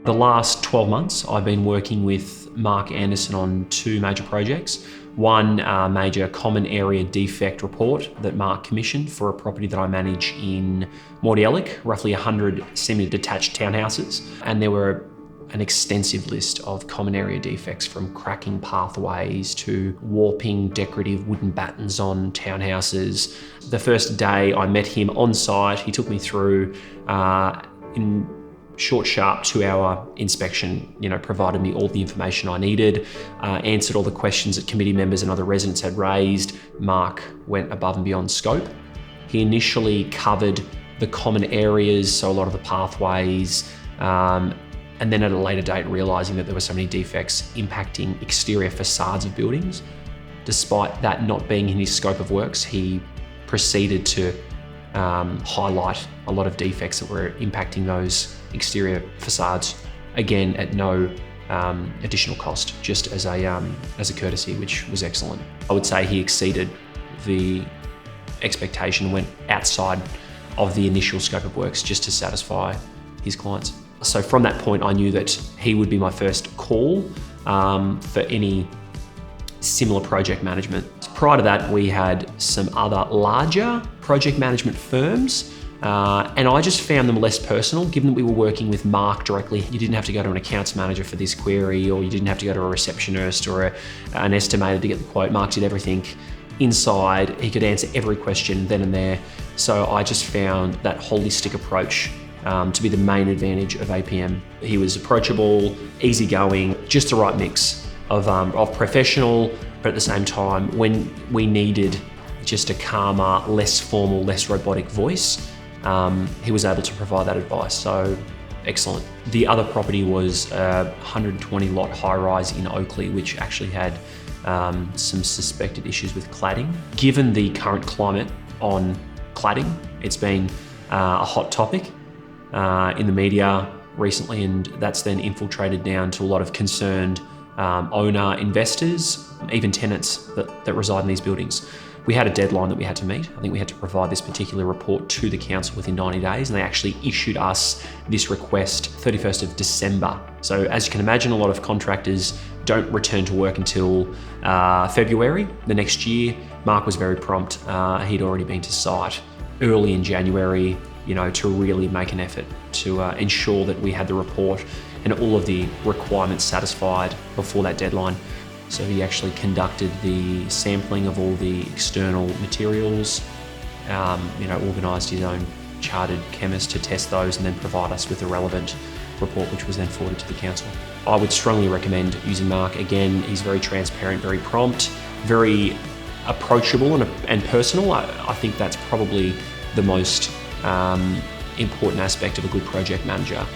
The last 12 months, I've been working with Mark Anderson on two major projects. One major common area defect report that Mark commissioned for a property that I manage in Mordialloc, roughly 100 semi-detached townhouses. And there were an extensive list of common area defects, from cracking pathways to warping decorative wooden battens on townhouses. The first day I met him on site, he took me through in short, sharp 2-hour inspection, provided me all the information I needed, answered all the questions that committee members and other residents had raised. Mark went above and beyond scope. He initially covered the common areas, so a lot of the pathways, and then at a later date, realising that there were so many defects impacting exterior facades of buildings. Despite that not being in his scope of works, he proceeded to highlight a lot of defects that were impacting those exterior facades, again at no additional cost, just as a courtesy, which was excellent. I would say he exceeded the expectation, went outside of the initial scope of works just to satisfy his clients. So from that point, I knew that he would be my first call for any similar project management. Prior to that, we had some other larger project management firms, and I just found them less personal, given that we were working with Mark directly. You didn't have to go to an accounts manager for this query, or you didn't have to go to a receptionist or an estimator to get the quote. Mark did everything inside. He could answer every question then and there. So I just found that holistic approach to be the main advantage of APM. He was approachable, easygoing, just the right mix of professional, but at the same time, when we needed just a calmer, less formal, less robotic voice, he was able to provide that advice. So excellent. The other property was a 120 lot high rise in Oakley, which actually had some suspected issues with cladding. Given the current climate on cladding, it's been a hot topic in the media recently, and that's then infiltrated down to a lot of concerned owner investors, even tenants that reside in these buildings. We had a deadline that we had to meet. I think we had to provide this particular report to the council within 90 days, and they actually issued us this request 31st of December. So as you can imagine, a lot of contractors don't return to work until February the next year. Mark was very prompt. He'd already been to site early in January, to really make an effort to ensure that we had the report and all of the requirements satisfied before that deadline. So he actually conducted the sampling of all the external materials, organised his own chartered chemist to test those and then provide us with a relevant report, which was then forwarded to the council. I would strongly recommend using Mark. Again, he's very transparent, very prompt, very approachable and personal. I think that's probably the most important aspect of a good project manager.